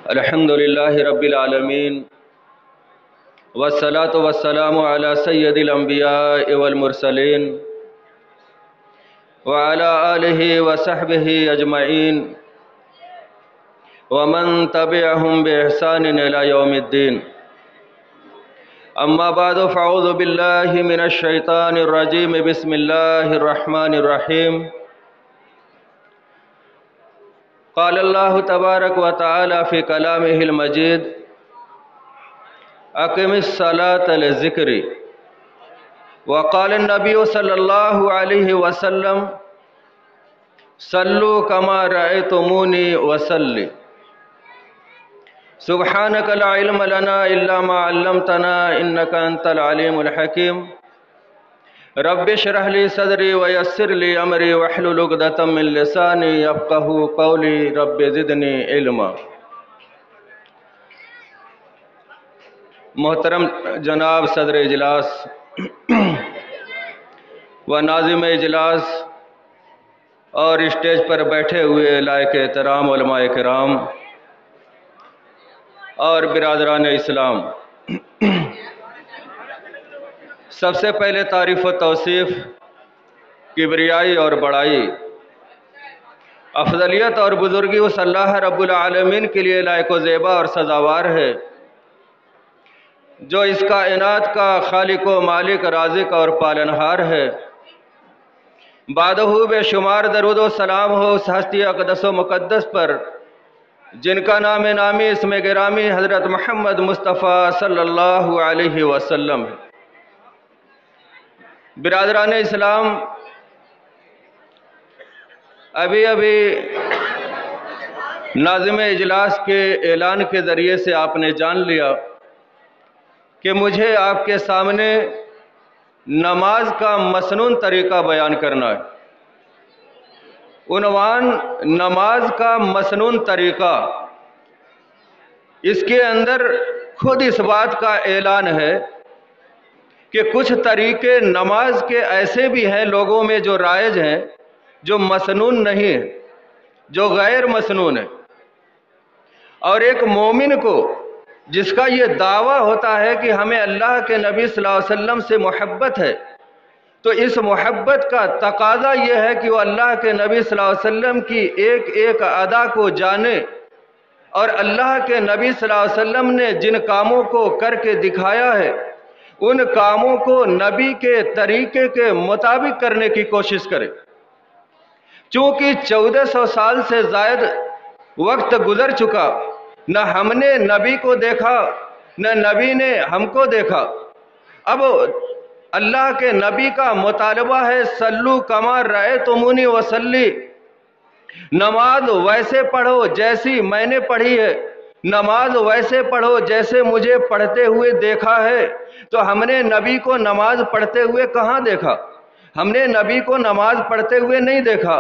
الحمد لله رب العالمين والصلاة والسلام على سيد الأنبياء والمرسلين وعلى آله وصحبه أجمعين ومن تبعهم بإحسان إلى يوم الدين. أما بعد فأعوذ بالله من الشيطان الرجيم. بسم الله الرحمن الرحيم. قال الله تبارك وتعالى في كلامه المجيد: أقم الصلاة للذكر. وقال النبي صلى الله عليه وسلم: صلوا كما رأيتموني وصلي. سبحانك لا علم لنا إلا ما علمتنا إنك أنت العليم الحكيم. رب اشرح لي صدري ويسر لي أمري واحلل عقدة من لساني يفقهوا قولي. رب زدني علما. محترم جناب صدر اجلاس و ناظم اجلاس اور اسٹیج پر بیٹھے ہوئے لائق احترام علماء کرام اور برادران اسلام، سب سے پہلے تعریف و توصیف، کبریائی اور بڑائی، افضلیت اور بزرگی اس اللہ رب العالمین کے لیے لائق و زیبا اور سزاوار ہے جو اس کائنات کا خالق و مالک، رازق اور پالنہار ہے۔ بعدہ بے شمار درود و سلام ہو اس ہستی اقدس و مقدس پر جن کا نام نامی اسم گرامی حضرت محمد مصطفیٰ صلی اللہ علیہ وسلم ہے۔ برادران اسلام، ابھی ناظم اجلاس کے اعلان کے ذریعے سے آپ نے جان لیا کہ مجھے آپ کے سامنے نماز کا مسنون طریقہ بیان کرنا ہے۔ عنوان نماز کا مسنون طریقہ، اس کے اندر خود اس بات کا اعلان ہے کہ کچھ طریقے نماز کے ایسے بھی ہیں لوگوں میں جو رائج ہیں، جو مسنون نہیں ہیں، جو غیر مسنون ہیں۔ اور ایک مومن کو جس کا یہ دعویٰ ہوتا ہے کہ ہمیں اللہ کے نبی صلی اللہ علیہ وسلم سے محبت ہے، تو اس محبت کا تقاضا یہ ہے کہ وہ اللہ کے نبی صلی اللہ علیہ وسلم کی ایک ایک ادا کو جانے، اور اللہ کے نبی صلی اللہ علیہ وسلم نے جن کاموں کو کر کے دکھایا ہے ان کاموں کو نبی کے طریقے کے مطابق کرنے کی کوشش کرے۔ چونکہ 1400 سال سے زائد وقت گزر چکا، نہ ہم نے نبی کو دیکھا نہ نبی نے ہم کو دیکھا۔ اب اللہ کے نبی کا مطالبہ ہے: صلو کما رأیتمونی وصلی، نماز ویسے پڑھو جیسی میں نے پڑھی ہے، نماز ویسے پڑھو جیسے مجھے پڑھتے ہوئے دیکھا ہے۔ تو ہم نے نبی کو نماز پڑھتے ہوئے کہاں دیکھا؟ ہم نے نبی کو نماز پڑھتے ہوئے نہیں دیکھا،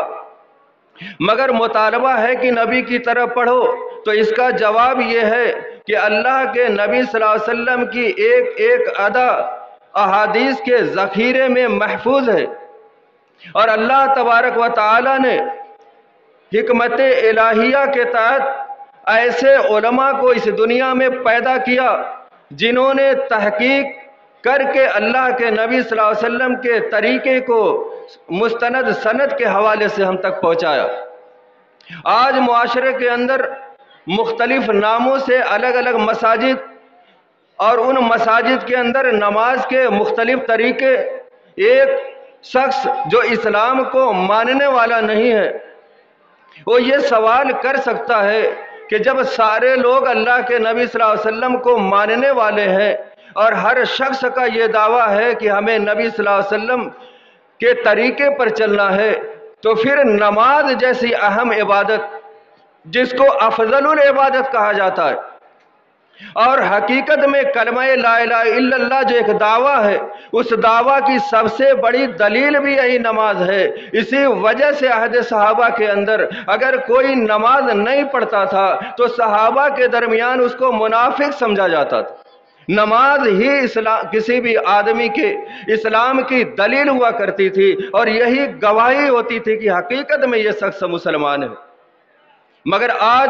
مگر مطالبہ ہے کہ نبی کی طرف پڑھو۔ تو اس کا جواب یہ ہے کہ اللہ کے نبی صلی اللہ علیہ وسلم کی ایک ایک ادا احادیث کے ذخیرے میں محفوظ ہے، اور اللہ تبارک و تعالی نے حکمت الہیہ کے تحت ایسے علماء کو اس دنیا میں پیدا کیا جنہوں نے تحقیق کر کے اللہ کے نبی صلی اللہ علیہ وسلم کے طریقے کو مستند سند کے حوالے سے ہم تک پہنچایا۔ آج معاشرے کے اندر مختلف ناموں سے الگ الگ مساجد، اور ان مساجد کے اندر نماز کے مختلف طریقے، ایک شخص جو اسلام کو ماننے والا نہیں ہے وہ یہ سوال کر سکتا ہے کہ جب سارے لوگ اللہ کے نبی صلی اللہ علیہ وسلم کو ماننے والے ہیں اور ہر شخص کا یہ دعویٰ ہے کہ ہمیں نبی صلی اللہ علیہ وسلم کے طریقے پر چلنا ہے، تو پھر نماز جیسی اہم عبادت جس کو افضل العبادت کہا جاتا ہے، اور حقیقت میں کلمہ لا الہ الا اللہ جو ایک دعویٰ ہے، اس دعویٰ کی سب سے بڑی دلیل بھی یہی نماز ہے۔ اسی وجہ سے عہد صحابہ کے اندر اگر کوئی نماز نہیں پڑھتا تھا تو صحابہ کے درمیان اس کو منافق سمجھا جاتا تھا۔ نماز ہی کسی بھی آدمی کے اسلام کی دلیل ہوا کرتی تھی، اور یہی گواہی ہوتی تھی کہ حقیقت میں یہ شخص مسلمان ہے۔ مگر آج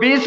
20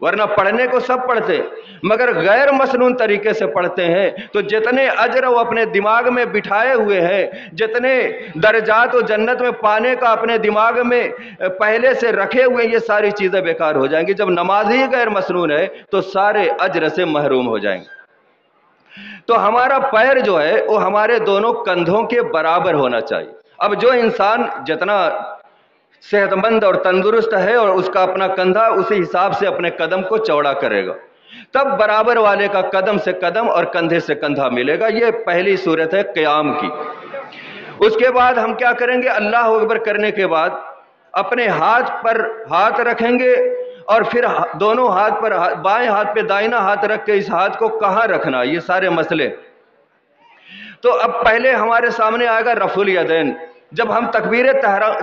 ورنہ پڑھنے کو سب پڑھتے مگر غیر مسنون طریقے سے پڑھتے ہیں تو جتنے اجر وہ اپنے دماغ میں بٹھائے ہوئے ہیں، جتنے درجات و جنت میں پانے کا اپنے دماغ میں پہلے سے رکھے ہوئے، یہ ساری چیزیں بیکار ہو جائیں گی۔ جب نماز ہی غیر مسنون ہے تو سارے اجر سے محروم ہو جائیں گے۔ تو ہمارا پیر جو ہے وہ ہمارے دونوں کندھوں کے برابر ہونا چاہیے۔ اب جو انسان جتنا صحت مند اور تندرست ہے اور اس کا اپنا کندھا اسی حساب سے اپنے قدم کو چوڑا کرے گا، تب برابر والے کا قدم سے قدم اور کندھے سے کندھا ملے گا۔ یہ پہلی صورت ہے قیام کی۔ اس کے بعد ہم کیا کریں گے؟ اللہ اکبر کرنے کے بعد اپنے ہاتھ پر ہاتھ رکھیں گے اور پھر دونوں ہاتھ پر، بائیں ہاتھ پہ دائنا ہاتھ رکھ کے اس ہاتھ کو کہاں رکھنا، یہ سارے مسئلے۔ تو اب پہلے ہمارے سامنے آئے گا رفع الیدین۔ جب ہم تکبیر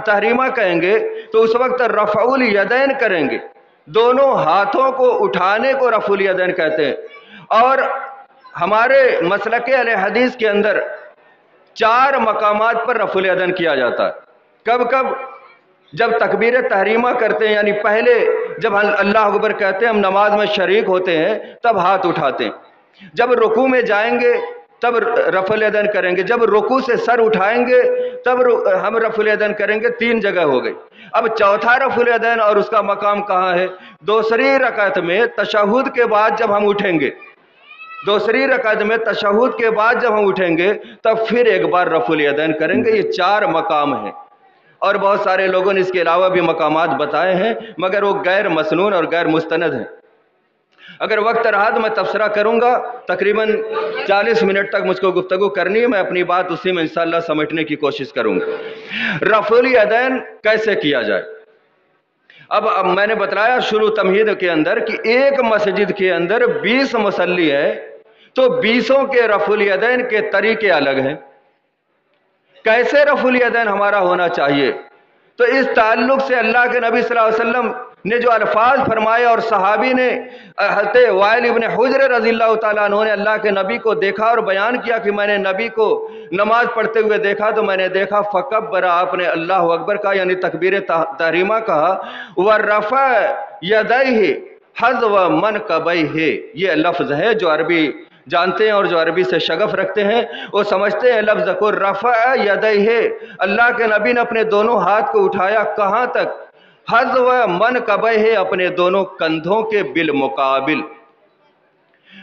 تحریمہ کہیں گے تو اس وقت رفع الیدین کریں گے، دونوں ہاتھوں کو اٹھانے کو رفع الیدین کہتے ہیں۔ اور ہمارے مسلک اہل حدیث کے اندر 4 مقامات پر رفع الیدین کیا جاتا ہے۔ کب کب؟ جب تکبیر تحریمہ کرتے ہیں، یعنی پہلے جب اللہ اکبر کہتے ہیں، ہم نماز میں شریک ہوتے ہیں، تب ہاتھ اٹھاتے ہیں۔ جب رکوع میں جائیں گے تب رفع الیدین کریں گے، جب رکوع سے سر اٹھائیں گے تب ہم رفع الیدین کریں گے۔ 3 جگہ ہو گئی۔ اب چوتھا رفع الیدین اور اس کا مقام کہاں ہے؟ دوسری رکعت میں تشہد کے بعد جب ہم اٹھیں گے، دوسری رکعت میں تشہد کے بعد جب ہم اٹھیں گے تب پھر ایک بار رفع الیدین کریں گے۔ یہ 4 مقام ہیں، اور بہت سارے لوگوں نے اس کے علاوہ بھی مقامات بتائے ہیں، مگر وہ غیر مسنون اور غیر مستند ہیں۔ اگر وقت رہا تو میں تبصرہ کروں گا۔ تقریباً 40 منٹ تک مجھ کو گفتگو کرنی ہے، میں اپنی بات اسی میں انشاءاللہ سمیٹنے کی کوشش کروں گا۔ رفع الیدین کیسے کیا جائے؟ اب میں نے بتلایا شروع تمہید کے اندر کہ ایک مسجد کے اندر 20 مصلی ہیں، تو 20 کے رفع الیدین کے طریقے الگ ہیں۔ کیسے رفع الیدین ہمارا ہونا چاہیے؟ تو اس تعلق سے اللہ کے نبی صلی اللہ علیہ وسلم نے جو الفاظ فرمائے، اور صحابی نے حضرت وائل ابن حجر رضی اللہ تعالیٰ عنہ نے اللہ کے نبی کو دیکھا اور بیان کیا کہ میں نے نبی کو نماز پڑھتے ہوئے دیکھا، تو میں نے دیکھا فکبر، آپ نے اللہ اکبر کہا، یعنی تکبیر تحریمہ کہا، ورفع یدیہ حذو منکبیہ۔ یہ لفظ ہے جو عربی جانتے ہیں اور جو عربی سے شغف رکھتے ہیں وہ سمجھتے ہیں لفظ کو۔ رفع یدیہ، اللہ کے نبی نے اپنے دونوں ہاتھ کو اٹھایا، کہاں تک؟ حذو منکبیہ، اپنے دونوں کندھوں کے بالمقابل۔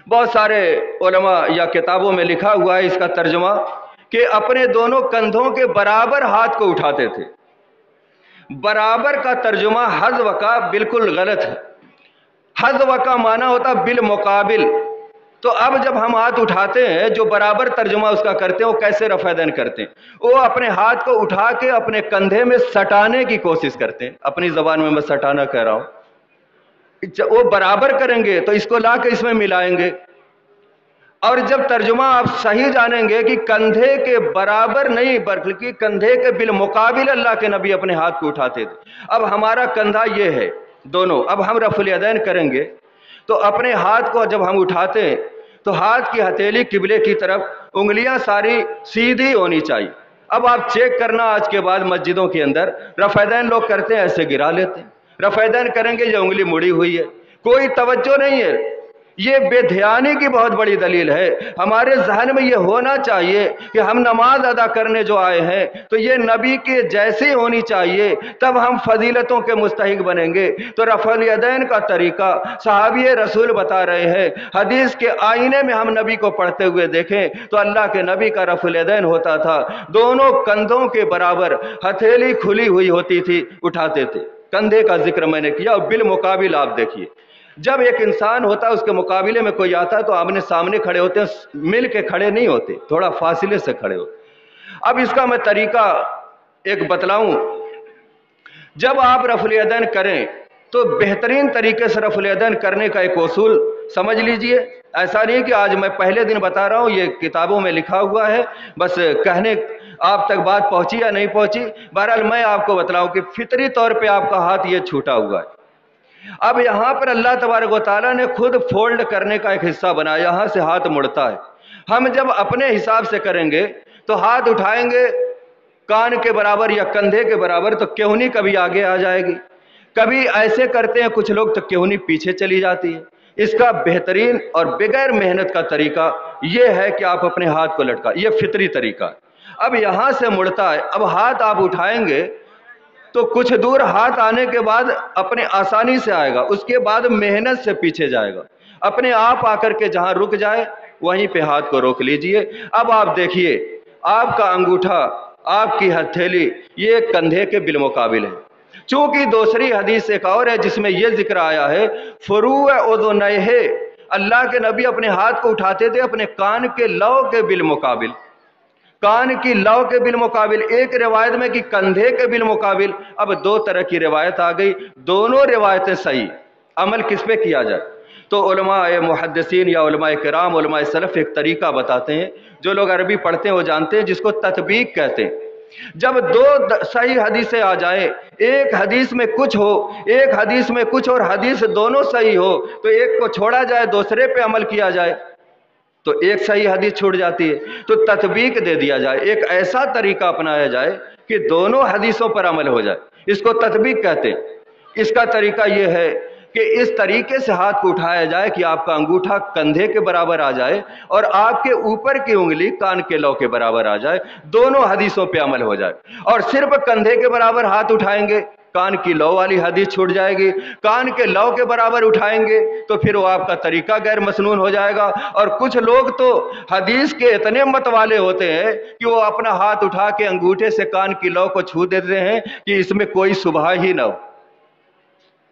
بہت سارے علماء یا کتابوں میں لکھا ہوا ہے اس کا ترجمہ کہ اپنے دونوں کندھوں کے برابر ہاتھ کو اٹھاتے تھے۔ برابر کا ترجمہ حذو کا بالکل غلط ہے۔ حذو کا معنی ہوتا بالمقابل۔ تو اب جب ہم ہاتھ اٹھاتے ہیں، جو برابر ترجمہ اس کا کرتے ہیں، وہ کیسے رفع الیدین کرتے ہیں؟ وہ اپنے ہاتھ کو اٹھا کے اپنے کندھے میں سٹانے کی کوشش کرتے ہیں۔ اپنی زبان میں سٹانا کہہ رہا ہوں۔ وہ برابر کریں گے تو اس کو لا کے اس میں ملائیں گے، اور جب ترجمہ آپ صحیح جانیں گے کہ کندھے کے برابر نہیں بلکہ کندھے کے بالمقابل اللہ کے نبی اپنے ہاتھ کو اٹھاتے تھے۔ اب ہمارا کندھا یہ ہے دونوں، اب ہم رفع الیدین کریں گے تو اپنے ہاتھ کو جب ہم اٹھاتے ہیں تو ہاتھ کی ہتھیلی قبلے کی طرف، انگلیاں ساری سیدھی ہونی چاہیے۔ اب آپ چیک کرنا آج کے بعد مسجدوں کے اندر رفع الیدین لوگ کرتے ہیں ایسے گرا لیتے ہیں، رفع الیدین کریں گے یہ انگلی مڑی ہوئی ہے، کوئی توجہ نہیں ہے۔ یہ بے دھیانی کی بہت بڑی دلیل ہے۔ ہمارے ذہن میں یہ ہونا چاہیے کہ ہم نماز ادا کرنے جو آئے ہیں تو یہ نبی کے جیسی ہونی چاہیے، تب ہم فضیلتوں کے مستحق بنیں گے۔ تو رفع الیدین کا طریقہ صحابی رسول بتا رہے ہیں، حدیث کے آئینے میں ہم نبی کو پڑھتے ہوئے دیکھیں تو اللہ کے نبی کا رفع الیدین ہوتا تھا، دونوں کندھوں کے برابر، ہتھیلی کھلی ہوئی ہوتی تھی، اٹھاتے تھے۔ کندھے کا ذکر میں نے کیا، اور بالمقابل آپ دیکھیے، جب ایک انسان ہوتا ہے اس کے مقابلے میں کوئی آتا ہے تو آمنے سامنے کھڑے ہوتے ہیں، مل کے کھڑے نہیں ہوتے، تھوڑا فاصلے سے کھڑے ہوتے۔ اب اس کا میں طریقہ ایک بتلاؤں۔ جب آپ رفع الیدین کریں تو بہترین طریقے سے رفع الیدین کرنے کا ایک اصول سمجھ لیجئے۔ ایسا نہیں کہ آج میں پہلے دن بتا رہا ہوں، یہ کتابوں میں لکھا ہوا ہے، بس کہنے آپ تک بات پہنچی یا نہیں پہنچی۔ بہرحال میں آپ کو بتلاؤں کہ فطری طور پہ آپ کا ہاتھ یہ چھوٹا ہوا ہے۔ اب یہاں پر اللہ تبارک و تعالیٰ نے خود فولڈ کرنے کا ایک حصہ بنایا، یہاں سے ہاتھ مڑتا ہے۔ ہم جب اپنے حساب سے کریں گے تو ہاتھ اٹھائیں گے کان کے برابر یا کندھے کے برابر تو کہونی کبھی آگے آ جائے گی، کبھی ایسے کرتے ہیں کچھ لوگ تو کہونی پیچھے چلی جاتی ہے۔ اس کا بہترین اور بغیر محنت کا طریقہ یہ ہے کہ آپ اپنے ہاتھ کو لٹکا، یہ فطری طریقہ ہے۔ اب یہاں سے مڑتا ہے، اب ہاتھ آپ اٹھائیں گے تو کچھ دور ہاتھ آنے کے بعد اپنے آسانی سے آئے گا، اس کے بعد محنت سے پیچھے جائے گا، اپنے آپ آ کر کے جہاں رک جائے وہیں پہ ہاتھ کو روک لیجئے۔ اب آپ دیکھیے، آپ کا انگوٹھا، آپ کی ہتھیلی یہ کندھے کے بالمقابل ہے۔ چونکہ دوسری حدیث ایک اور ہے جس میں یہ ذکر آیا ہے، فروع اذنیہ، اللہ کے نبی اپنے ہاتھ کو اٹھاتے تھے اپنے کان کے لو کے بالمقابل، کان کی لو کے بالمقابل، ایک روایت میں کہ کندھے کے بالمقابل۔ اب دو طرح کی روایت آ گئی، دونوں روایتیں صحیح، عمل کس پہ کیا جائے؟ تو علماء محدثین یا علماء کرام، علماء سلف ایک طریقہ بتاتے ہیں، جو لوگ عربی پڑھتے ہیں وہ جانتے ہیں، جس کو تطبیق کہتے ہیں۔ جب دو صحیح حدیثیں آ جائیں، ایک حدیث میں کچھ ہو، ایک حدیث میں کچھ، اور حدیث دونوں صحیح ہو، تو ایک کو چھوڑا جائے دوسرے پہ عمل کیا جائے، تو ایک صحیح حدیث چھوٹ جاتی ہے، تو تطبیق دے دیا جائے، ایک ایسا طریقہ اپنایا جائے کہ دونوں حدیثوں پر عمل ہو جائے، اس کو تطبیق کہتے ہیں۔ اس کا طریقہ یہ ہے کہ اس طریقے سے ہاتھ کو اٹھایا جائے کہ آپ کا انگوٹھا کندھے کے برابر آ جائے اور آپ کے اوپر کی انگلی کان کے لو کے برابر آ جائے، دونوں حدیثوں پہ عمل ہو جائے۔ اور صرف کندھے کے برابر ہاتھ اٹھائیں گے، کان کی لو والی حدیث چھوٹ جائے گی، کان کے لو کے برابر اٹھائیں گے تو پھر وہ آپ کا طریقہ غیر مسنون ہو جائے گا۔ اور کچھ لوگ تو حدیث کے اتنے مت والے ہوتے ہیں کہ وہ اپنا ہاتھ اٹھا کے انگوٹھے سے کان کی لو کو چھو دیتے ہیں کہ اس میں کوئی شبہہ ہی نہ ہو۔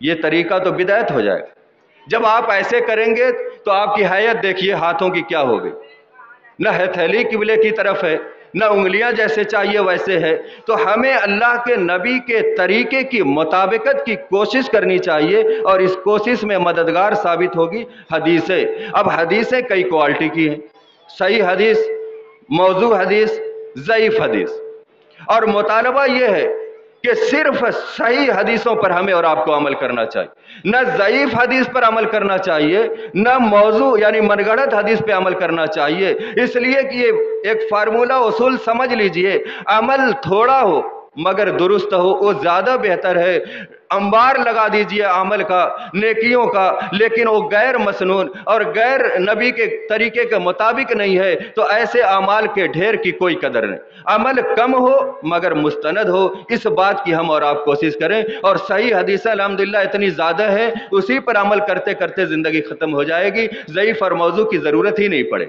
یہ طریقہ تو بدعت ہو جائے گا۔ جب آپ ایسے کریں گے تو آپ کی حیت دیکھیے ہاتھوں کی کیا ہوگی، نہ ہتھیلی قبلے کی طرف ہے، نہ انگلیاں جیسے چاہیے ویسے ہے۔ تو ہمیں اللہ کے نبی کے طریقے کی مطابقت کی کوشش کرنی چاہیے، اور اس کوشش میں مددگار ثابت ہوگی حدیثیں۔ اب حدیثیں کئی کوالٹی کی ہیں، صحیح حدیث، موضوع حدیث، ضعیف حدیث، اور مطالبہ یہ ہے کہ صرف صحیح حدیثوں پر ہمیں اور آپ کو عمل کرنا چاہیے، نہ ضعیف حدیث پر عمل کرنا چاہیے، نہ موضوع یعنی من گھڑت حدیث پہ عمل کرنا چاہیے۔ اس لیے کہ یہ ایک فارمولہ اصول سمجھ لیجئے، عمل تھوڑا ہو مگر درست ہو وہ زیادہ بہتر ہے۔ انبار لگا دیجئے عمل کا، نیکیوں کا، لیکن وہ غیر مسنون اور غیر نبی کے طریقے کے مطابق نہیں ہے تو ایسے اعمال کے ڈھیر کی کوئی قدر نہیں۔ عمل کم ہو مگر مستند ہو، اس بات کی ہم اور آپ کوشش کریں۔ اور صحیح حدیث الحمدللہ اتنی زیادہ ہے، اسی پر عمل کرتے کرتے زندگی ختم ہو جائے گی، ضعیف اور موضوع کی ضرورت ہی نہیں پڑے۔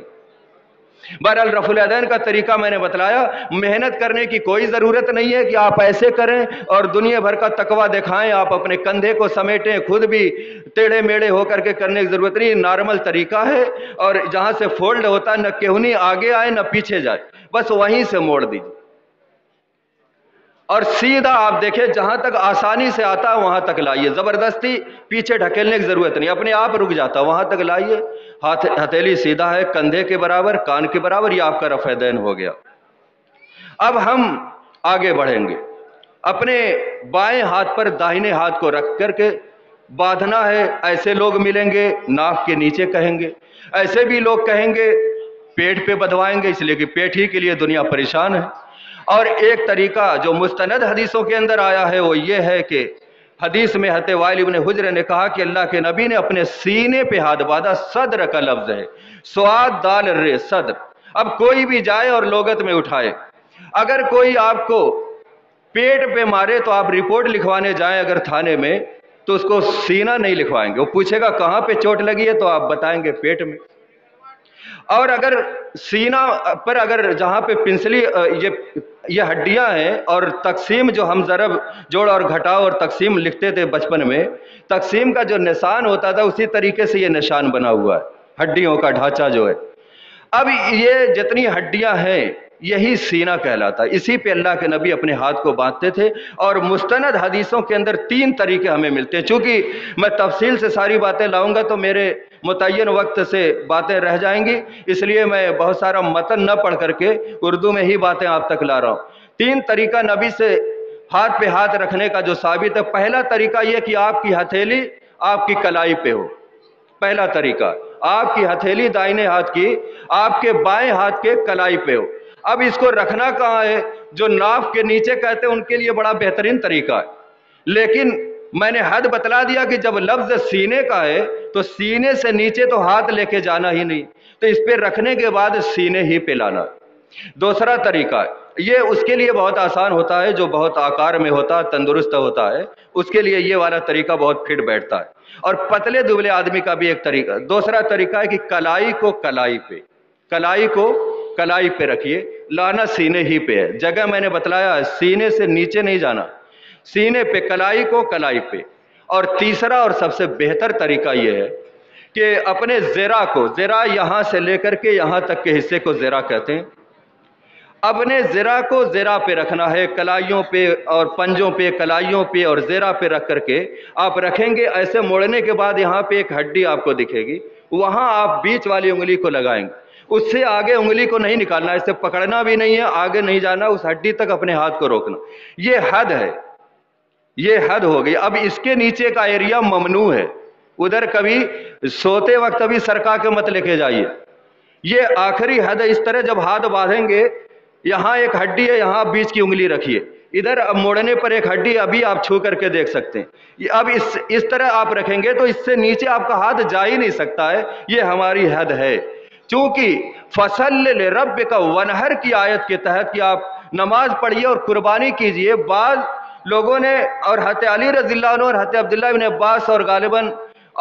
بہرحال رفع الیدین کا طریقہ میں نے بتلایا، محنت کرنے کی کوئی ضرورت نہیں ہے کہ آپ ایسے کریں اور دنیا بھر کا تقوی دکھائیں، آپ اپنے کندھے کو سمیٹیں، خود بھی ٹیڑھے میڑے ہو کر کے کرنے کی ضرورت نہیں، نارمل طریقہ ہے، اور جہاں سے فولڈ ہوتا ہے نہ کہونی آگے آئے نہ پیچھے جائے، بس وہیں سے موڑ دیجیے، اور سیدھا آپ دیکھیں جہاں تک آسانی سے آتا ہے وہاں تک لائیے، زبردستی پیچھے ڈھکیلنے کی ضرورت نہیں، اپنے آپ رک جاتا وہاں تک لائیے۔ ہتھیلی سیدھا ہے، کندھے کے برابر، کان کے برابر، یہ آپ کا رفع دین ہو گیا۔ اب ہم آگے بڑھیں گے، اپنے بائیں ہاتھ پر داہنے ہاتھ کو رکھ کر کے باندھنا ہے۔ ایسے لوگ ملیں گے ناک کے نیچے کہیں گے، ایسے بھی لوگ کہیں گے پیٹ پہ بدوائیں گے، اس لیے کہ پیٹ ہی کے لیے دنیا پریشان ہے۔ اور ایک طریقہ جو مستند حدیثوں کے اندر آیا ہے وہ یہ ہے کہ حدیث میں حضرت وائل ابن حجر نے کہا کہ اللہ کے نبی نے اپنے سینے پہ ہاتھ باندھا، صدر کا لفظ ہے، سواد دال رے صدر۔ اب کوئی بھی جائے اور لغت میں اٹھائے، اگر کوئی آپ کو پیٹ پہ مارے تو آپ رپورٹ لکھوانے جائیں اگر تھانے میں تو اس کو سینہ نہیں لکھوائیں گے، وہ پوچھے گا کہاں پہ چوٹ لگی ہے تو آپ بتائیں گے پیٹ میں۔ اور اگر سینہ پر اگر جہاں پہ پنسلی یہ ہڈیاں ہیں، اور تقسیم جو ہم ضرب جوڑ اور گھٹاؤ اور تقسیم لکھتے تھے بچپن میں، تقسیم کا جو نشان ہوتا تھا اسی طریقے سے یہ نشان بنا ہوا ہے ہڈیوں کا ڈھانچہ جو ہے۔ اب یہ جتنی ہڈیاں ہیں یہی سینہ کہلاتا ہے، اسی پہ اللہ کے نبی اپنے ہاتھ کو باندھتے تھے۔ اور مستند حدیثوں کے اندر تین طریقے ہمیں ملتے ہیں، چونکہ میں تفصیل سے ساری باتیں لاؤں گا تو میرے متعین وقت سے باتیں رہ جائیں گی، اس لیے میں بہت سارا متن نہ پڑھ کر کے اردو میں ہی باتیں آپ تک لا رہا ہوں۔ تین طریقہ نبی سے ہاتھ پہ ہاتھ رکھنے کا جو ثابت ہے، پہلا طریقہ یہ کہ آپ کی ہتھیلی آپ کی کلائی پہ ہو، پہلا طریقہ آپ کی ہتھیلی دائیں ہاتھ کی آپ کے بائیں ہاتھ کے کلائی پہ ہو۔ اب اس کو رکھنا کہاں ہے؟ جو ناف کے نیچے کہتے ہیں ان کے لیے بڑا بہترین طریقہ ہے، لیکن میں نے حد بتلا دیا کہ جب لفظ سینے کا ہے تو سینے سے نیچے تو ہاتھ لے کے جانا ہی نہیں، تو اس پہ رکھنے کے بعد سینے ہی پہ لانا۔ دوسرا طریقہ یہ اس کے لیے بہت آسان ہوتا ہے جو بہت آکار میں ہوتا ہے، تندرست ہوتا ہے، اس کے لیے یہ والا طریقہ بہت فٹ بیٹھتا ہے۔ اور پتلے دبلے آدمی کا بھی ایک طریقہ، دوسرا طریقہ ہے کہ کلائی کو کلائی پہ رکھیے، لانا سینے ہی پہ ہے۔ جگہ میں نے بتلایا ہے، سینے سے نیچے نہیں جانا، سینے پہ، کلائی پہ۔ اور تیسرا اور سب سے بہتر طریقہ یہ ہے کہ اپنے زرہ یہاں سے لے کر کے یہاں تک کے حصے کو زرہ کہتے ہیں، اپنے زرہ کو زرہ پہ رکھنا ہے، کلائیوں پہ اور پنجوں پہ، کلائیوں پہ اور زرہ پہ رکھ کر کے آپ رکھیں گے۔ ایسے موڑنے کے بعد یہاں پہ ایک ہڈی آپ کو دکھے گی، وہاں آپ بیچ والی انگلی کو لگائیں گے، اس سے آگے انگلی کو نہیں نکالنا، اسے پکڑنا بھی نہیں ہے، آگے نہیں جانا، اس ہڈی تک اپنے ہاتھ کو روکنا۔ یہ حد ہے، یہ حد ہو گئی۔ اب اس کے نیچے کا ایریا ممنوع ہے، ادھر کبھی سوتے وقت ابھی سرکا کے مت لے کے جائیے۔ یہ آخری حد ہے۔ اس طرح جب ہاتھ باندھیں گے، یہاں ایک ہڈی ہے، یہاں بیچ کی انگلی رکھیے، ادھر اب موڑنے پر ایک ہڈی ابھی آپ چھو کر کے دیکھ سکتے ہیں۔ اب اس طرح آپ رکھیں گے تو اس سے نیچے آپ کا ہاتھ جا ہی نہیں سکتا ہے، یہ ہماری حد ہے۔ چونکہ فصل لربک ونہر کی آیت کے تحت کہ آپ نماز پڑھیے اور قربانی کیجئے، بعض لوگوں نے اور حضرت علی رضی اللہ عنہ اور حضرت عبداللہ بن عباس اور غالباً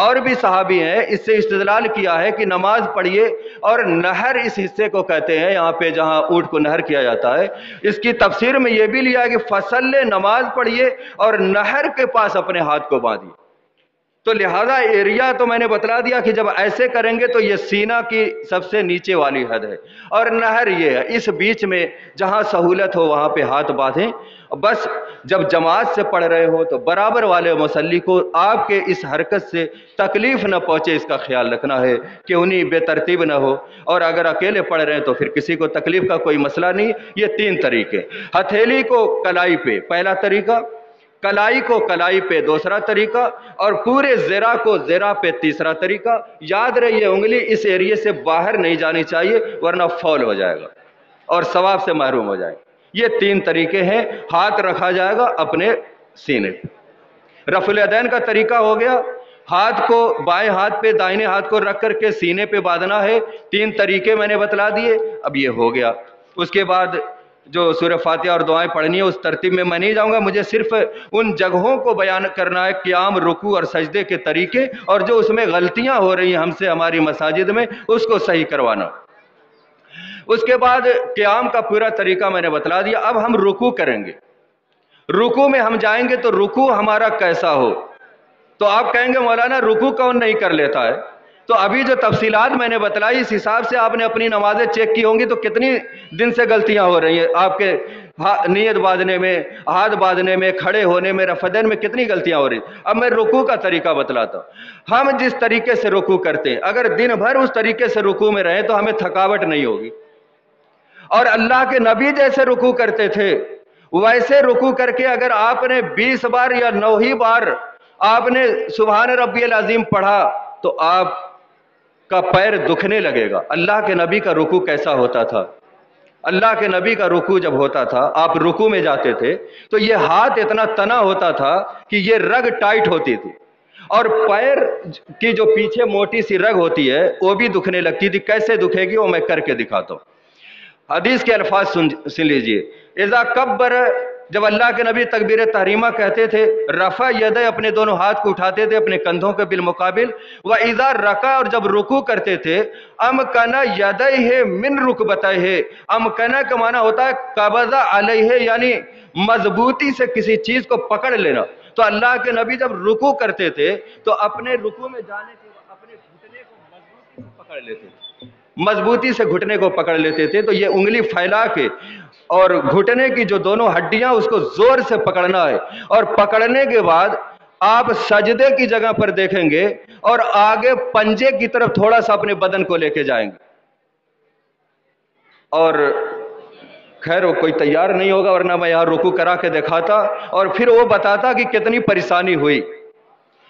اور بھی صحابی ہیں، اس سے استدلال کیا ہے کہ نماز پڑھیے، اور نہر اس حصے کو کہتے ہیں یہاں پہ جہاں اونٹ کو نہر کیا جاتا ہے۔ اس کی تفسیر میں یہ بھی لیا کہ فصل نماز پڑھیے اور نہر کے پاس اپنے ہاتھ کو باندھیے۔ تو لہذا ایریا تو میں نے بتلا دیا کہ جب ایسے کریں گے تو یہ سینہ کی سب سے نیچے والی حد ہے، اور نہر یہ ہے، اس بیچ میں جہاں سہولت ہو وہاں پہ ہاتھ باندھیں۔ بس جب جماعت سے پڑھ رہے ہو تو برابر والے مصلی کو آپ کے اس حرکت سے تکلیف نہ پہنچے، اس کا خیال رکھنا ہے کہ انہیں بے ترتیب نہ ہو، اور اگر اکیلے پڑھ رہے ہیں تو پھر کسی کو تکلیف کا کوئی مسئلہ نہیں۔ یہ تین طریقے، ہتھیلی کو کلائی پہ پہلا طریقہ، کلائی کو کلائی پہ دوسرا طریقہ، اور پورے زرہ کو زرہ پہ تیسرا طریقہ۔ یاد رہے یہ انگلی اس ایریے سے باہر نہیں جانی چاہیے ورنہ فول ہو جائے گا اور ثواب سے محروم ہو جائے گا۔ یہ تین طریقے ہیں، ہاتھ رکھا جائے گا اپنے سینے پہ۔ رفع الیدین کا طریقہ ہو گیا، ہاتھ کو بائیں ہاتھ پہ دائیں ہاتھ کو رکھ کر کے سینے پہ باندھنا ہے۔ تین طریقے میں نے بتلا دیے، اب یہ ہو گیا۔ اس کے بعد جو سورہ فاتحہ اور دعائیں پڑھنی ہے اس ترتیب میں نہیں جاؤں گا، مجھے صرف ان جگہوں کو بیان کرنا ہے، قیام، رکوع اور سجدے کے طریقے، اور جو اس میں غلطیاں ہو رہی ہیں ہم سے ہماری مساجد میں، اس کو صحیح کروانا۔ اس کے بعد قیام کا پورا طریقہ میں نے بتلا دیا۔ اب ہم رکوع کریں گے، رکوع میں ہم جائیں گے تو رکوع ہمارا کیسا ہو؟ تو آپ کہیں گے مولانا رکوع کون نہیں کر لیتا ہے؟ تو ابھی جو تفصیلات میں نے بتلائی اس حساب سے آپ نے اپنی نمازیں چیک کی ہوں گی، تو کتنی دن سے غلطیاں ہو رہی ہیں آپ کے نیت باندھنے میں، ہاتھ باندھنے میں، کھڑے ہونے میں، رفع الیدین میں کتنی غلطیاں ہو رہی ہیں۔ اب میں رکوع کا طریقہ بتلاتا ہوں۔ ہم جس طریقے سے رکوع کرتے ہیں، اگر دن بھر اس طریقے سے رکوع میں رہیں تو ہمیں تھکاوٹ نہیں ہوگی، اور اللہ کے نبی جیسے رکوع کرتے تھے ویسے رکوع کر کے اگر آپ نے 20 بار یا 9 ہی بار آپ نے سبحان ربی العظیم پڑھا تو آپ کا پیر دکھنے لگے گا۔ اللہ کے نبی کا رکوع کیسا ہوتا تھا؟ اللہ کے نبی کا رکوع جب ہوتا تھا، آپ رکوع میں جاتے تھے تو یہ ہاتھ اتنا تنا ہوتا تھا کہ یہ رگ ٹائٹ ہوتی تھی، اور پیر کی جو پیچھے موٹی سی رگ ہوتی ہے وہ بھی دکھنے لگتی تھی۔ کیسے دکھے گی وہ میں کر کے دکھاتا ہوں۔ حدیث کے الفاظ سن لیجئے۔ اذا کبر، جب اللہ کے نبی تکبیر تحریمہ کہتے تھے، رفع یدہ اپنے دونوں ہاتھ کو اٹھاتے تھے اپنے کندھوں کے بالمقابل، وَإِذَا رَكَعَ، اور جب رکوع کرتے تھے، أَمْكَنَ يَدَيْهِ مِنْ رُكْبَتَيْهِ، أَمْكَنَ کا معنی ہوتا ہے قبض علیہ، یعنی مضبوطی سے کسی چیز کو پکڑ لینا۔ تو اللہ کے نبی جب رکوع کرتے تھے تو اپنے رکوع میں جانے کے اپنے گھٹنے کو مضبوطی سے پکڑ لیتے تھے، مضبوطی سے گھٹنے کو پکڑ لیتے تھے۔ تو یہ انگلی پھیلا کے اور گھٹنے کی جو دونوں ہڈیاں اس کو زور سے پکڑنا ہے، اور پکڑنے کے بعد آپ سجدے کی جگہ پر دیکھیں گے اور آگے پنجے کی طرف تھوڑا سا اپنے بدن کو لے کے جائیں گے۔ اور خیر وہ کوئی تیار نہیں ہوگا ورنہ میں یہاں رکوع کرا کے دکھاتا اور پھر وہ بتاتا کہ کتنی پریشانی ہوئی۔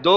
2,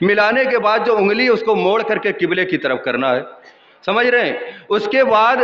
ملانے کے بعد جو انگلی اس کو موڑ کر کے قبلے کی طرف کرنا ہے، سمجھ رہے ہیں؟ اس کے بعد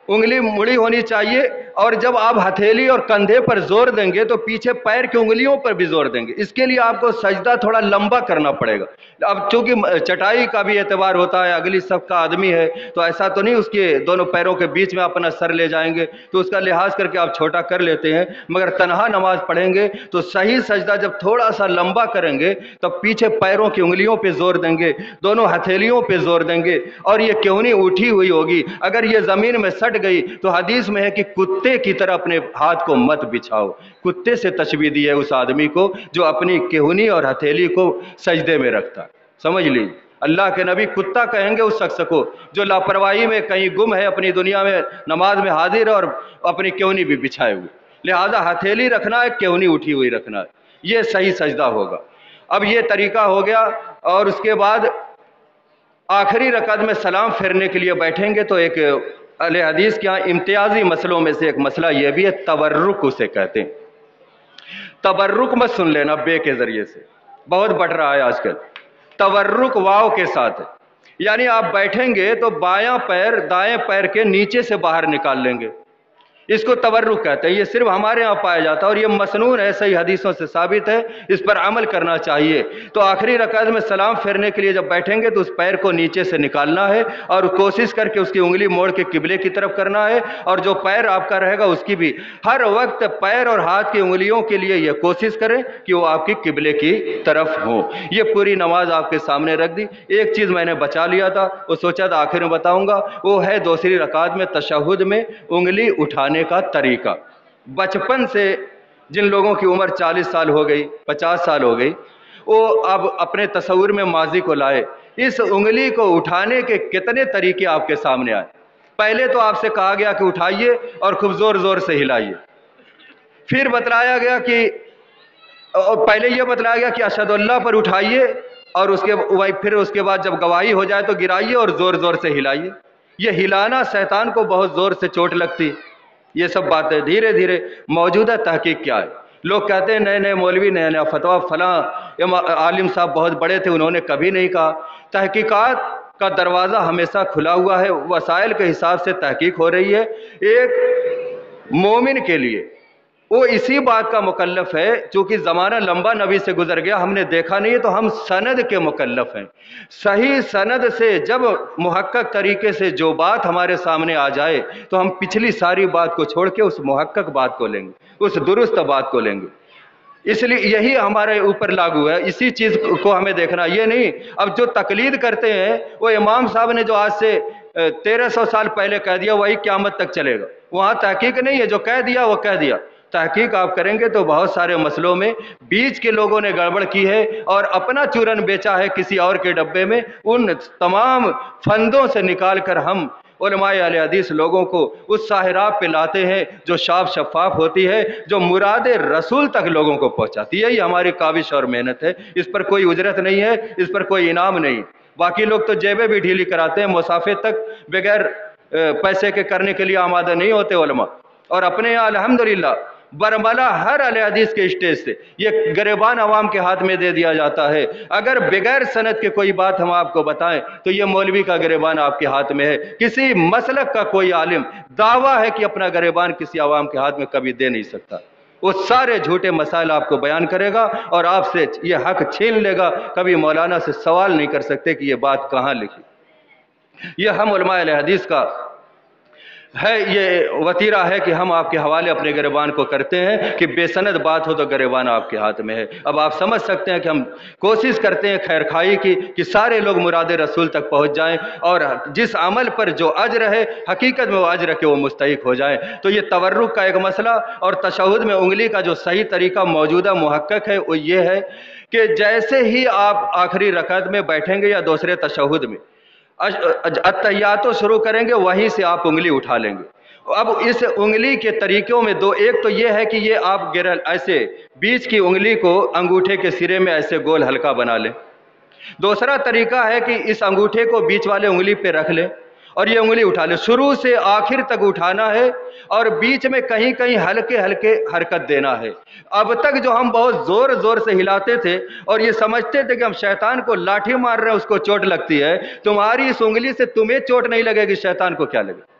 انگلی مڑی ہونی چاہیے، اور جب آپ ہتھیلی اور کندھے پر زور دیں گے تو پیچھے پیر کی انگلیوں پر بھی زور دیں گے۔ اس کے لیے آپ کو سجدہ تھوڑا لمبا کرنا پڑے گا۔ اب چونکہ چٹائی کا بھی اعتبار ہوتا ہے، اگلی صف کا آدمی ہے، تو ایسا تو نہیں اس کے دونوں پیروں کے بیچ میں اپنا سر لے جائیں گے، تو اس کا لحاظ کر کے آپ چھوٹا کر لیتے ہیں، مگر تنہا نماز پڑھیں گے تو صحیح سجدہ جب تھوڑا سا لمبا کریں گے تو پیچھے پیروں کی انگلیوں پہ زور دیں گے، دونوں ہتھیلیوں پہ زور دیں گے، اور یہ کیونی اٹھی ہوئی ہوگی۔ اگر یہ زمین میں سٹ گئی تو حدیث میں ہے کہ کتے کی طرح اپنے ہاتھ کو مت بچھاؤ۔ کتے سے تشبیہ دی ہے اس آدمی کو جو اپنی کہونی اور ہتھیلی کو سجدے میں رکھتا ہے، سمجھ لیجیے۔ اللہ کے نبی کتا کہیں گے اس شخص کو جو لاپرواہی میں کہیں گم ہے، اپنی دنیا میں نماز میں حاضر ہے اور اپنی کہونی بھی بچھائے ہوئے۔ لہذا ہتھیلی رکھنا ہے، کہونی اٹھی ہوئی رکھنا ہے، یہ صحیح سجدہ ہوگا۔ اب یہ طریقہ ہو گیا، اور اس کے بعد آخری رکعت میں سلام پھیرنے کے لیے بیٹھیں گے تو ایک اہل حدیث کے یہاں امتیازی مسئلوں میں سے ایک مسئلہ یہ بھی ہے، تبرک اسے کہتے ہیں۔ تبرک مت سن لینا بے کے ذریعے سے، بہت بڑھ رہا ہے آج کل۔ تبرک واو کے ساتھ ہے، یعنی آپ بیٹھیں گے تو بایاں پیر دائیں پیر کے نیچے سے باہر نکال لیں گے، اس کو تبرک کہتے ہیں۔ یہ صرف ہمارے ہاں پایا جاتا ہے اور یہ مسنون ہے، صحیح حدیثوں سے ثابت ہے، اس پر عمل کرنا چاہیے۔ تو آخری رکعت میں سلام پھیرنے کے لیے جب بیٹھیں گے تو اس پیر کو نیچے سے نکالنا ہے اور کوشش کر کے اس کی انگلی موڑ کے قبلے کی طرف کرنا ہے، اور جو پیر آپ کا رہے گا اس کی بھی ہر وقت پیر اور ہاتھ کی انگلیوں کے لیے یہ کوشش کریں کہ وہ آپ کی قبلے کی طرف ہوں۔ یہ پوری نماز آپ کے سامنے رکھ دی۔ ایک چیز میں نے بچا لیا تھا، وہ سوچا تھا آخر میں بتاؤں گا، وہ ہے دوسری رکعت میں تشہد میں انگلی اٹھانے کا طریقہ۔ بچپن سے جن لوگوں کی عمر 40 سال ہو گئی، 50 سال ہو گئی، وہ اب اپنے تصور میں ماضی کو لائے، اس انگلی کو اٹھانے کے کتنے طریقے آپ کے سامنے آئے۔ پہلے تو آپ سے کہا گیا کہ اٹھائیے اور خوب زور زور سے ہلائیے، پھر بتلایا گیا کہ پہلے یہ بتلایا گیا کہ اشہد اللہ پر اٹھائیے، اور پھر اس کے بعد جب گواہی ہو جائے تو گرائیے اور زور زور سے ہلائیے۔ یہ ہلانا شیطان کو بہت زور سے چوٹ لگتی۔ یہ سب باتیں دھیرے دھیرے موجودہ تحقیق کیا ہے، لوگ کہتے ہیں نئے نئے مولوی نیا نیا فتویٰ، فلاں عالم صاحب بہت بڑے تھے انہوں نے کبھی نہیں کہا۔ تحقیقات کا دروازہ ہمیشہ کھلا ہوا ہے، وسائل کے حساب سے تحقیق ہو رہی ہے۔ ایک مومن کے لیے وہ اسی بات کا مکلف ہے، چونکہ زمانہ لمبا نبی سے گزر گیا، ہم نے دیکھا نہیں ہے تو ہم سند کے مکلف ہیں۔ صحیح سند سے جب محقق طریقے سے جو بات ہمارے سامنے آ جائے تو ہم پچھلی ساری بات کو چھوڑ کے اس محقق بات کو لیں گے، اس درست بات کو لیں گے۔ اس لیے یہی ہمارے اوپر لاگو ہے، اسی چیز کو ہمیں دیکھنا، یہ نہیں۔ اب جو تقلید کرتے ہیں وہ امام صاحب نے جو آج سے 1300 سال پہلے کہہ دیا وہی قیامت تک چلے گا، وہاں تحقیق نہیں ہے، جو کہہ دیا وہ کہہ دیا۔ تحقیق آپ کریں گے تو بہت سارے مسئلوں میں بیچ کے لوگوں نے گڑبڑ کی ہے اور اپنا چورن بیچا ہے کسی اور کے ڈبے میں، ان تمام فندوں سے نکال کر ہم علماء اہل حدیث لوگوں کو اس ساحراب پہ لاتے ہیں جو صاف شفاف ہوتی ہے، جو مراد رسول تک لوگوں کو پہنچاتی ہے۔ یہ ہماری کاوش اور محنت ہے، اس پر کوئی اجرت نہیں ہے، اس پر کوئی انعام نہیں۔ باقی لوگ تو جیبیں بھی ڈھیلی کراتے ہیں، مسافے تک بغیر پیسے کے کرنے کے لیے آمادہ نہیں ہوتے علماء، اور اپنے یہاں الحمدللہ برملا ہر اہل حدیث کے اسٹیج سے یہ گریبان عوام کے ہاتھ میں دے دیا جاتا ہے۔ اگر بغیر سند کے کوئی بات ہم آپ کو بتائیں تو یہ مولوی کا گریبان آپ کے ہاتھ میں ہے۔ کسی مسلک کا کوئی عالم دعویٰ ہے کہ اپنا گریبان کسی عوام کے ہاتھ میں کبھی دے نہیں سکتا، وہ سارے جھوٹے مسائل آپ کو بیان کرے گا اور آپ سے یہ حق چھین لے گا، کبھی مولانا سے سوال نہیں کر سکتے کہ یہ بات کہاں لکھی۔ یہ ہم علماء اہل حدیث کا ہے، یہ وتیرہ ہے کہ ہم آپ کے حوالے اپنے گریبان کو کرتے ہیں کہ بے سند بات ہو تو گریبان آپ کے ہاتھ میں ہے۔ اب آپ سمجھ سکتے ہیں کہ ہم کوشش کرتے ہیں خیر خواہی کی کہ سارے لوگ مراد رسول تک پہنچ جائیں، اور جس عمل پر جو اجر ہے حقیقت میں وہ اجر کے وہ مستحق ہو جائیں۔ تو یہ تورک کا ایک مسئلہ، اور تشہد میں انگلی کا جو صحیح طریقہ موجودہ محقق ہے وہ یہ ہے کہ جیسے ہی آپ آخری رکعت میں بیٹھیں گے یا دوسرے تشہد میں اتحیات شروع کریں گے، وہیں سے آپ انگلی اٹھا لیں گے۔ اب اس انگلی کے طریقوں میں دو، ایک تو یہ ہے کہ یہ آپ ایسے بیچ کی انگلی کو انگوٹھے کے سرے میں ایسے گول ہلکا بنا لیں۔ دوسرا طریقہ ہے کہ اس انگوٹھے کو بیچ والے انگلی پہ رکھ لیں اور یہ انگلی اٹھا لے، شروع سے آخر تک اٹھانا ہے اور بیچ میں کہیں کہیں ہلکے ہلکے حرکت دینا ہے۔ اب تک جو ہم بہت زور زور سے ہلاتے تھے اور یہ سمجھتے تھے کہ ہم شیطان کو لاٹھی مار رہے ہیں، اس کو چوٹ لگتی ہے، تمہاری اس انگلی سے تمہیں چوٹ نہیں لگے گی، شیطان کو کیا لگے؟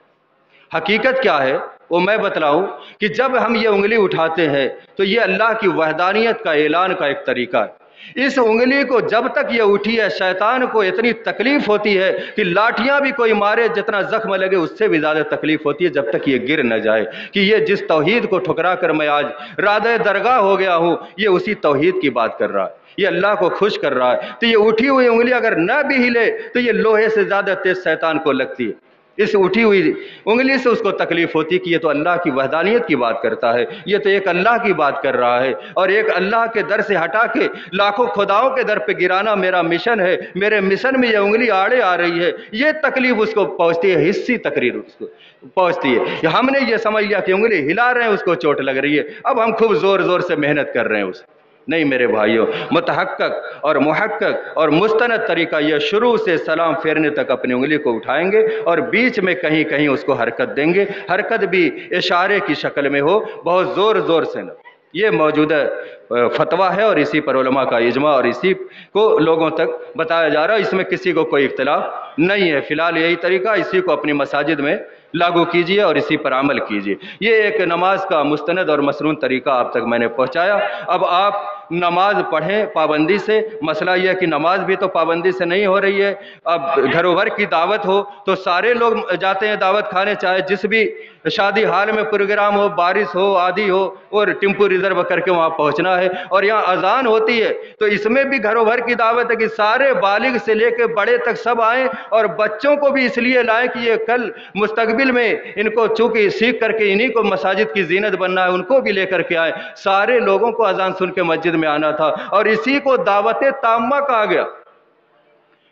حقیقت کیا ہے وہ میں بتلاؤں کہ جب ہم یہ انگلی اٹھاتے ہیں تو یہ اللہ کی وحدانیت کا اعلان کا ایک طریقہ ہے۔ اس انگلی کو جب تک یہ اٹھی ہے، شیطان کو اتنی تکلیف ہوتی ہے کہ لاٹھیاں بھی کوئی مارے جتنا زخم لگے اس سے بھی زیادہ تکلیف ہوتی ہے، جب تک یہ گر نہ جائے کہ یہ جس توحید کو ٹھکرا کر میں آج رادہ درگاہ ہو گیا ہوں، یہ اسی توحید کی بات کر رہا ہے، یہ اللہ کو خوش کر رہا ہے۔ تو یہ اٹھی ہوئی انگلی اگر نہ بھی ہلے تو یہ لوہے سے زیادہ تیز شیطان کو لگتی ہے۔ اس اٹھی ہوئی انگلی سے اس کو تکلیف ہوتی کہ یہ تو اللہ کی وحدانیت کی بات کرتا ہے، یہ تو ایک اللہ کی بات کر رہا ہے، اور ایک اللہ کے در سے ہٹا کے لاکھوں خداؤں کے در پہ گرانا میرا مشن ہے، میرے مشن میں یہ انگلی آڑے آ رہی ہے، یہ تکلیف اس کو پہنچتی ہے، حصی تقریر اس کو پہنچتی ہے۔ ہم نے یہ سمجھ لیا کہ انگلی ہلا رہے ہیں اس کو چوٹ لگ رہی ہے، اب ہم خوب زور زور سے محنت کر رہے ہیں اس نہیں میرے بھائیوں، متحقق اور محقق اور مستند طریقہ یہ شروع سے سلام پھیرنے تک اپنی انگلی کو اٹھائیں گے اور بیچ میں کہیں کہیں اس کو حرکت دیں گے، حرکت بھی اشارے کی شکل میں ہو، بہت زور زور سے نہ۔ یہ موجودہ فتویٰ ہے اور اسی پر علماء کا اجماع اور اسی کو لوگوں تک بتایا جا رہا ہے، اس میں کسی کو کوئی اختلاف نہیں ہے۔ فی الحال یہی طریقہ، اسی کو اپنی مساجد میں لاگو کیجئے اور اسی پر عمل کیجئے۔ یہ ایک نماز کا مستند اور مسنون طریقہ آپ تک میں نے پہنچایا۔ اب آپ نماز پڑھیں پابندی سے، مسئلہ یہ ہے کہ نماز بھی تو پابندی سے نہیں ہو رہی ہے۔ اب گھروں بھر کی دعوت ہو تو سارے لوگ جاتے ہیں دعوت کھانے، چاہے جس بھی شادی حال میں پروگرام ہو، بارش ہو، آدھی ہو، اور ٹیمپو ریزرو کر کے وہاں پہنچنا ہے، اور یہاں اذان ہوتی ہے تو اس میں بھی گھروں بھر کی دعوت ہے کہ سارے بالغ سے لے کے بڑے تک سب آئیں، اور بچوں کو بھی اس لیے لائیں کہ یہ کل مستقبل میں ان کو چونکہ سیکھ کر کے انہی کو مساجد کی زینت بننا ہے، ان کو بھی لے کر کے آئیں۔ سارے لوگوں کو اذان سن کے مسجد میں آنا تھا، اور اسی کو دعوت تامہ کہا گیا۔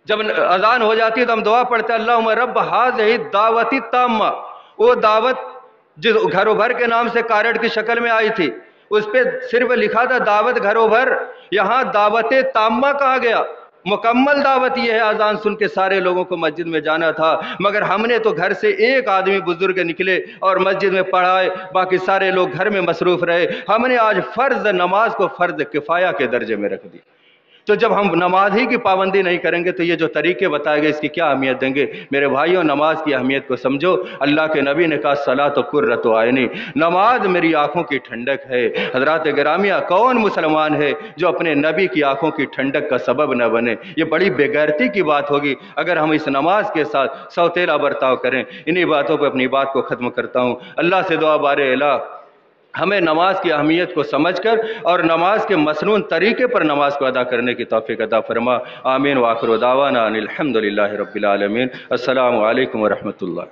جب اذان ہو جاتی ہے تو ہم دعا پڑھتے ہیں اللہم رب ھذہ الدعوۃ التامہ، وہ دعوت جس گھروں بھر کے نام سے کارڈ کی شکل میں آئی تھی، اس پہ صرف لکھا تھا دعوت گھروں بھر، یہاں دعوت تامہ کہا گیا۔ مکمل دعوت یہ ہے، اذان سن کے سارے لوگوں کو مسجد میں جانا تھا، مگر ہم نے تو گھر سے ایک آدمی بزرگ نکلے اور مسجد میں پڑھائے، باقی سارے لوگ گھر میں مصروف رہے۔ ہم نے آج فرض نماز کو فرض کفایہ کے درجے میں رکھ دی۔ تو جب ہم نماز ہی کی پابندی نہیں کریں گے تو یہ جو طریقے بتائے گئے اس کی کیا اہمیت دیں گے؟ میرے بھائیوں، نماز کی اہمیت کو سمجھو۔ اللہ کے نبی نے کہا صلاۃ قرۃ عینی، نماز میری آنکھوں کی ٹھنڈک ہے۔ حضرات گرامیہ، کون مسلمان ہے جو اپنے نبی کی آنکھوں کی ٹھنڈک کا سبب نہ بنے؟ یہ بڑی بے غیرتی کی بات ہوگی اگر ہم اس نماز کے ساتھ سوتیلا برتاؤ کریں۔ انہی باتوں پہ اپنی بات کو ختم کرتا ہوں۔ اللہ سے دعا بارے الہ ہمیں نماز کی اہمیت کو سمجھ کر اور نماز کے مسنون طریقے پر نماز کو ادا کرنے کی توفیق عطا فرما۔ آمین وآخر دعوانا ان الحمدللہ رب العالمین۔ السلام علیکم ورحمۃ اللہ۔